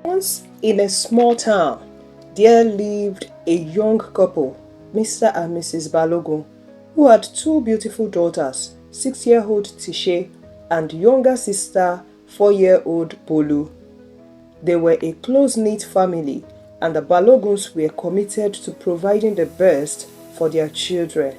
Once in a small town, there lived a young couple, Mr. and Mrs. Balogun, who had two beautiful daughters, 6-year-old Tise and younger sister, 4-year-old Bolu. They were a close-knit family, and the Baloguns were committed to providing the best for their children.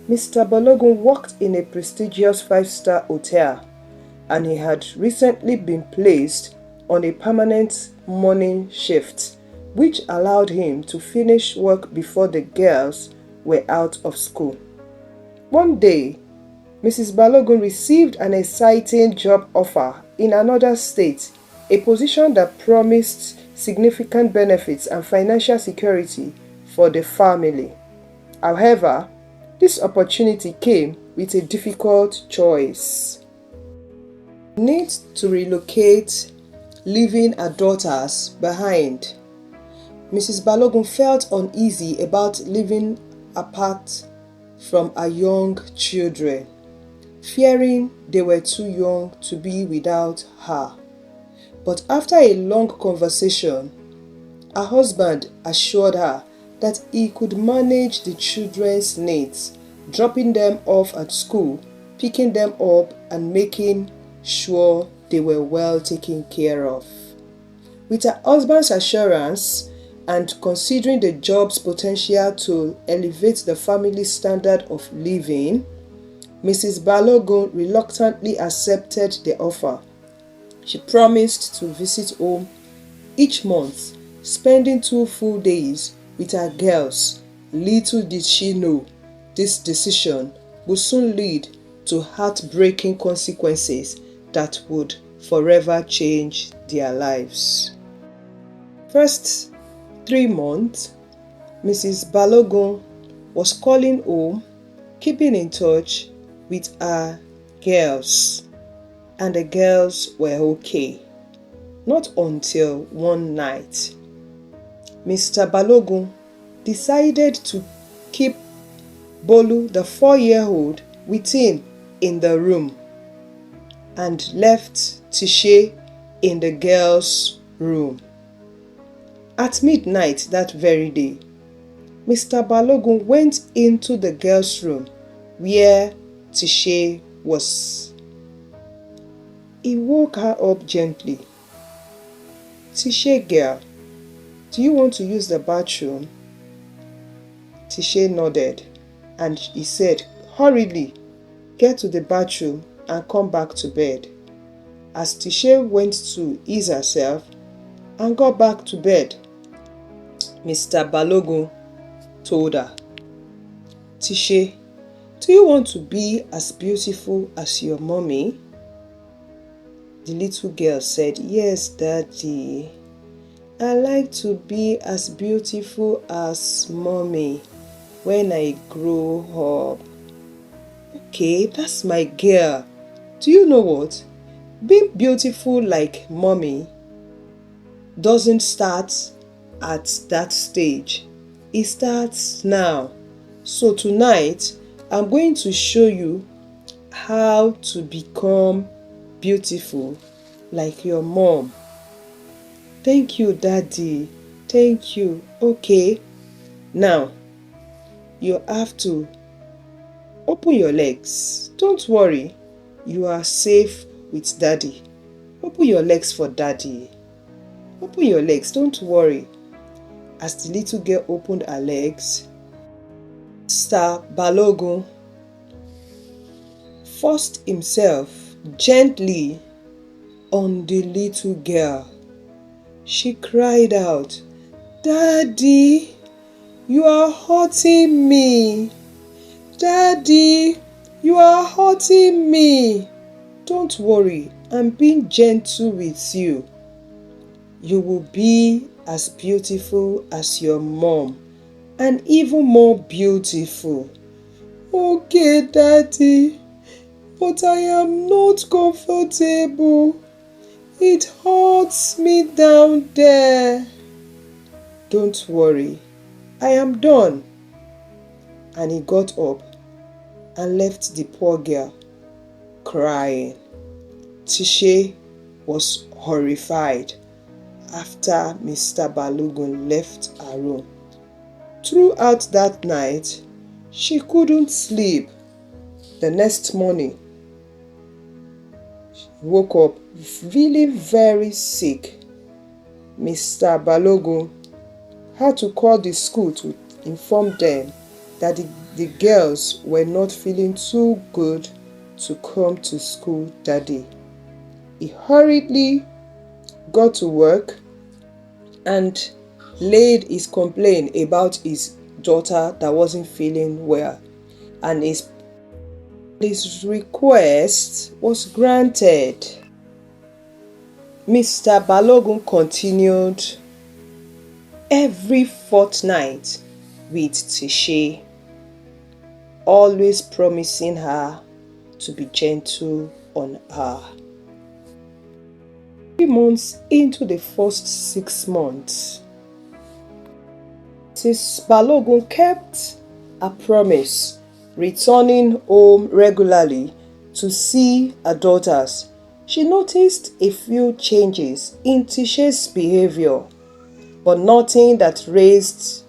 Mr. Balogun worked in a prestigious 5-star hotel, and he had recently been placed on a permanent morning shift, which allowed him to finish work before the girls were out of school. One day, Mrs. Balogun received an exciting job offer in another state, a position that promised significant benefits and financial security for the family. However, this opportunity came with a difficult choice. Need to relocate, leaving her daughters behind. Mrs. Balogun felt uneasy about living apart from her young children, fearing they were too young to be without her. But after a long conversation, her husband assured her that he could manage the children's needs, dropping them off at school, picking them up, and making sure they were well taken care of. With her husband's assurance and considering the job's potential to elevate the family's standard of living, Mrs. Balogun reluctantly accepted the offer. She promised to visit home each month, spending 2 full days with her girls. Little did she know, this decision would soon lead to heartbreaking consequences that would forever change their lives. First 3 months, Mrs. Balogun was calling home, keeping in touch with her girls, and the girls were okay. Not until one night, Mr. Balogun decided to keep Bolu, the 4-year-old, with him in the room and left Tise in the girls' room. At midnight that very day, Mr. Balogun went into the girls' room where Tise was. He woke her up gently. "Tise girl, do you want to use the bathroom?" Tise nodded, and he said, "Hurriedly, get to the bathroom and come back to bed." As Tise went to ease herself and got back to bed, Mr. Balogun told her, "Tise, do you want to be as beautiful as your mommy?" The little girl said, "Yes, Daddy. I like to be as beautiful as mommy when I grow up." "Okay, that's my girl. Do you know what? Being beautiful like mommy doesn't start at that stage. It starts now. So tonight, I'm going to show you how to become beautiful like your mom." "Thank you, Daddy. Thank you. Okay. Now, you have to open your legs. Don't worry. You are safe with Daddy. Open your legs for Daddy. Open your legs. Don't worry." As the little girl opened her legs, Mr. Balogun forced himself gently on the little girl. She cried out, "Daddy, you are hurting me. Daddy, you are hurting me." "Don't worry, I'm being gentle with you. You will be as beautiful as your mom, and even more beautiful." "Okay, Daddy, but I am not comfortable. It hurts me down there." "Don't worry, I am done." And he got up and left the poor girl crying. Tise was horrified. after Mr. Balogun left her room. Throughout that night, she couldn't sleep. The next morning, she woke up feeling very sick. Mr. Balogun had to call the school to inform them that the girls were not feeling too good to come to school that day. He hurriedly got to work and laid his complaint about his daughter that wasn't feeling well, and his request was granted. Mr. Balogun continued every fortnight with Tise, always promising her to be gentle on her. 3 months into the first 6 months, Mrs. Balogun kept a promise, returning home regularly to see her daughters. She noticed a few changes in Tise's behavior, but nothing that raised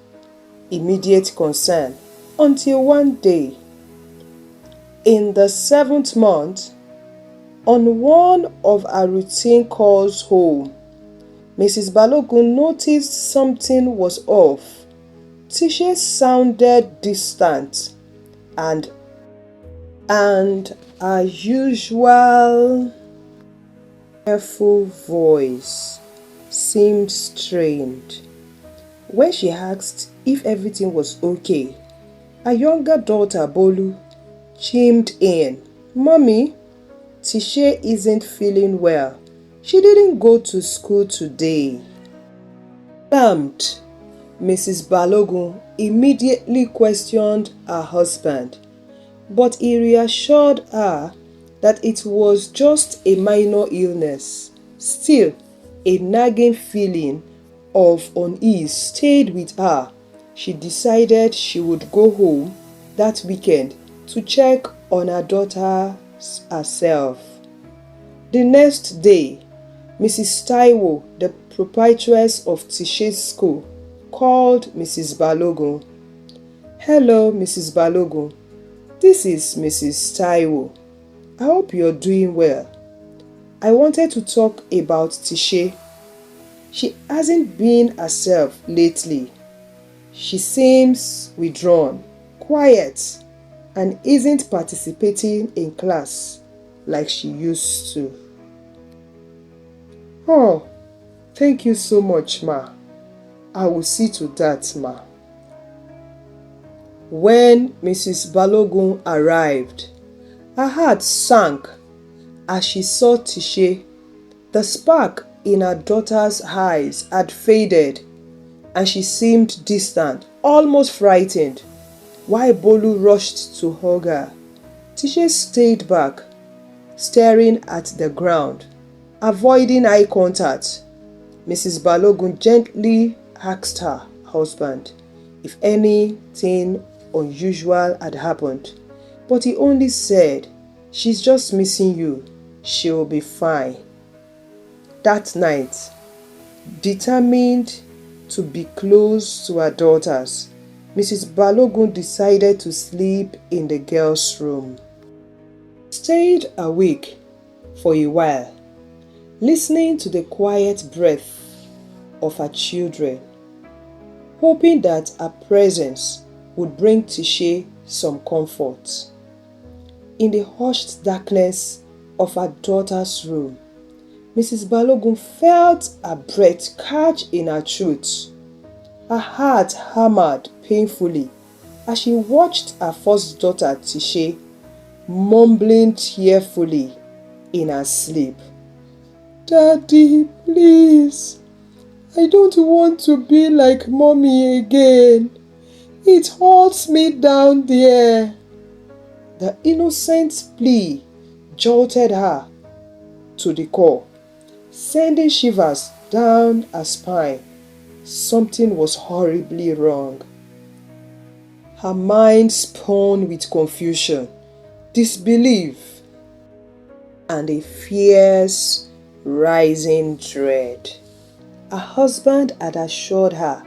immediate concern until one day, in the 7th month, on one of her routine calls home, Mrs. Balogun noticed something was off. Tise sounded distant, and her usual careful voice seemed strained. When she asked if everything was okay, her younger daughter Bolu chimed in, "Mommy, Tise isn't feeling well. She didn't go to school today." Alarmed, Mrs. Balogun immediately questioned her husband, but he reassured her that it was just a minor illness. Still, a nagging feeling of unease stayed with her. She decided she would go home that weekend to check on her daughter herself. The next day, Mrs. Taiwo, the proprietress of Tise's school, called Mrs. Balogun. "Hello, Mrs. Balogun. This is Mrs. Taiwo. I hope you're doing well. I wanted to talk about Tise. She hasn't been herself lately. She seems withdrawn, quiet, and isn't participating in class like she used to." "Oh, thank you so much, ma. I will see to that, ma." When Mrs. Balogun arrived, her heart sank as she saw Tise. The spark in her daughter's eyes had faded, and she seemed distant, almost frightened. While Bolu rushed to hug her, Tise stayed back, staring at the ground, avoiding eye contact. Mrs. Balogun gently asked her husband if anything unusual had happened, but he only said, "She's just missing you. She'll be fine." That night, determined to be close to her daughters, Mrs. Balogun decided to sleep in the girls' room. She stayed awake for a while, listening to the quiet breath of her children, hoping that her presence would bring Tise some comfort. In the hushed darkness of her daughter's room, Mrs. Balogun felt her breath catch in her throat. Her heart hammered painfully as she watched her first daughter Tise mumbling tearfully in her sleep. "Daddy, please. I don't want to be like Mommy again. It holds me down there." The innocent plea jolted her to the core, sending shivers down her spine. Something was horribly wrong. Her mind spun with confusion, disbelief, and a fierce, rising dread. Her husband had assured her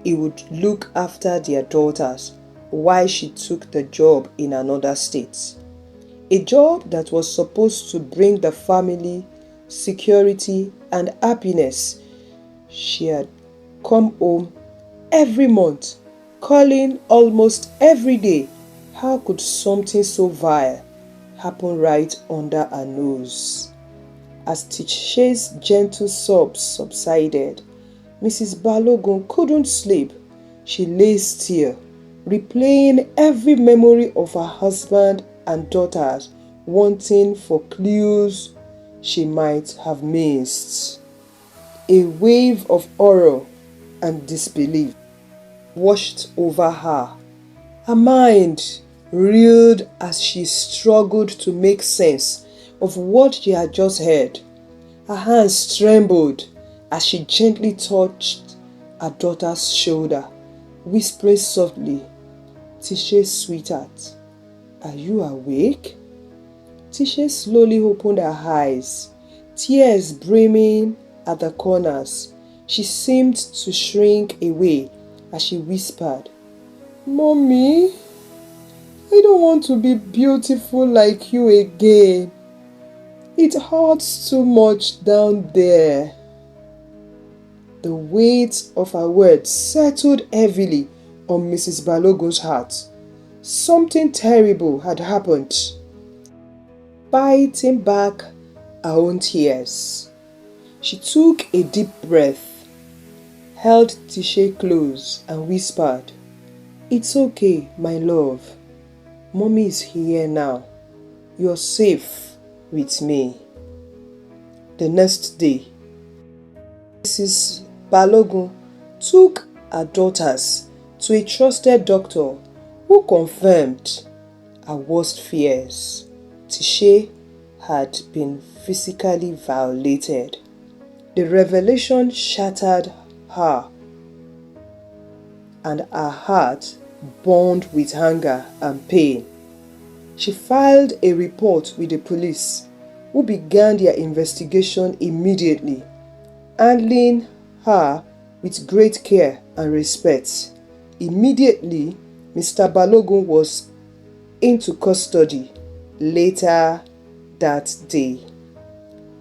he would look after their daughters while she took the job in another state. A job that was supposed to bring the family security and happiness. She had come home every month, calling almost every day. How could something so vile happen right under her nose? As Tise's gentle sobs subsided, Mrs. Balogun couldn't sleep. She lay still, replaying every memory of her husband and daughters, wanting for clues she might have missed. A wave of horror and disbelief washed over her. Her mind reeled as she struggled to make sense of what she had just heard. Her hands trembled as she gently touched her daughter's shoulder, whispering softly, "Tise, sweetheart, are you awake?" Tise slowly opened her eyes, tears brimming at the corners. She seemed to shrink away as she whispered, "Mommy, I don't want to be beautiful like you again. It hurts too much down there." The weight of her words settled heavily on Mrs. Balogun's heart. Something terrible had happened. Biting back her own tears, she took a deep breath, held Tise close and whispered, "It's okay, my love. Mommy is here now. You're safe with me." The next day, Mrs. Balogun took her daughters to a trusted doctor who confirmed her worst fears. Tise had been physically violated. The revelation shattered her, and her heart burned with anger and pain. She filed a report with the police, who began their investigation immediately, handling her with great care and respect. Immediately, Mr. Balogun was into custody. Later that day,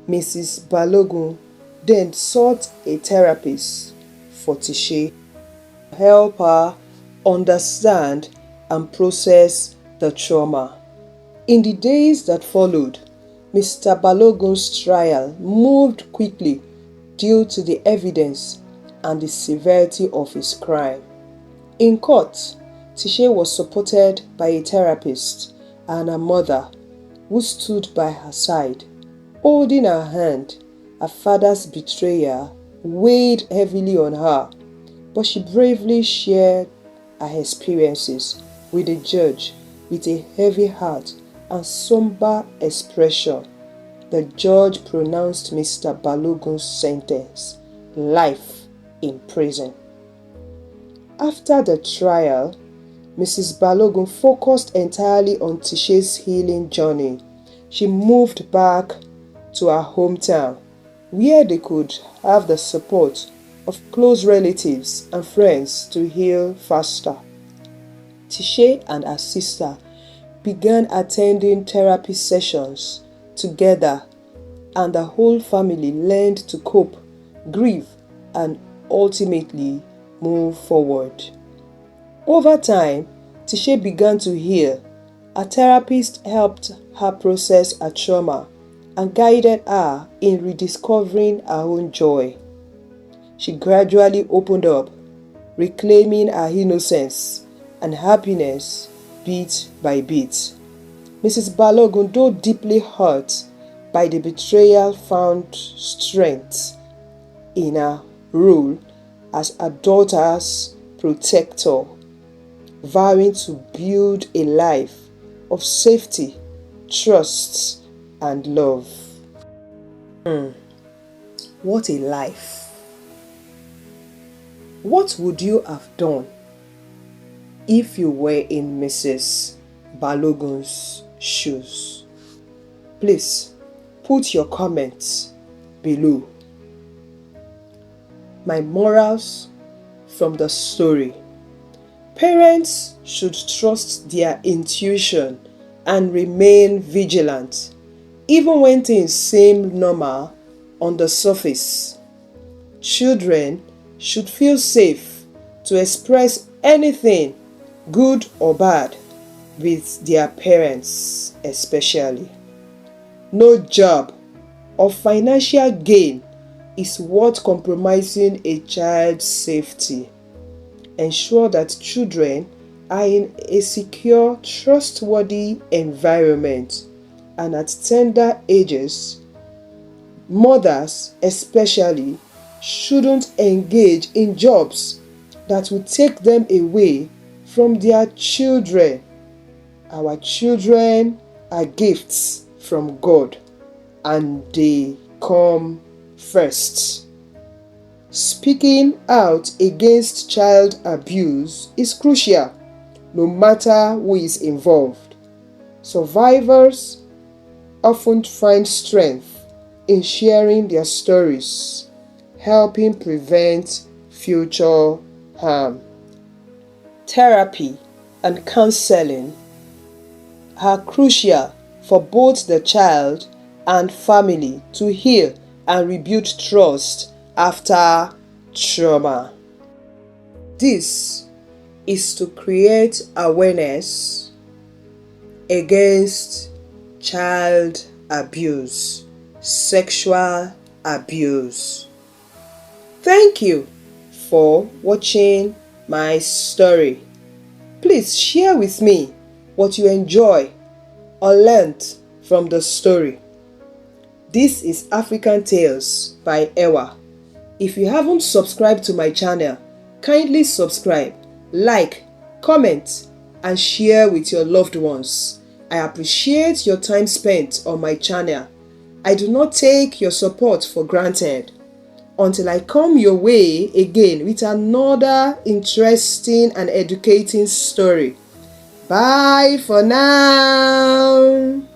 Mrs. Balogun then sought a therapist for Tise to help her understand and process the trauma. In the days that followed, Mr. Balogun's trial moved quickly due to the evidence and the severity of his crime. In court, Tise was supported by a therapist and her mother, who stood by her side, holding her hand. Her father's betrayal weighed heavily on her, but she bravely shared her experiences with the judge. With a heavy heart and somber expression, the judge pronounced Mr. Balogun's sentence, life in prison. After the trial, Mrs. Balogun focused entirely on Tise's healing journey. She moved back to her hometown, where they could have the support of close relatives and friends to heal faster. Tise and her sister began attending therapy sessions together, and the whole family learned to cope, grieve, and ultimately move forward. Over time, Tise began to heal. A therapist helped her process her trauma and guided her in rediscovering her own joy. She gradually opened up, reclaiming her innocence and happiness bit by bit. Mrs. Balogun, though deeply hurt by the betrayal, found strength in her role as her daughter's protector, vowing to build a life of safety, trust, and love. What a life! What would you have done if you were in Mrs. Balogun's shoes? Please put your comments below. My morals from the story. Parents should trust their intuition and remain vigilant, even when things seem normal on the surface. Children should feel safe to express anything, good or bad, with their parents especially. No job or financial gain is worth compromising a child's safety. Ensure that children are in a secure, trustworthy environment, and at tender ages, mothers especially shouldn't engage in jobs that will take them away from their children. Our children are gifts from God, and they come first. Speaking out against child abuse is crucial, no matter who is involved. Survivors often find strength in sharing their stories, helping prevent future harm. Therapy and counseling are crucial for both the child and family to heal and rebuild trust after trauma. This is to create awareness against child abuse, sexual abuse. Thank you for watching my story. Please share with me what you enjoy or learned from the story. This is African Tales by Ewa. If you haven't subscribed to my channel, kindly subscribe, like, comment, and share with your loved ones. I appreciate your time spent on my channel. I do not take your support for granted. Until I come your way again with another interesting and educating story. Bye for now.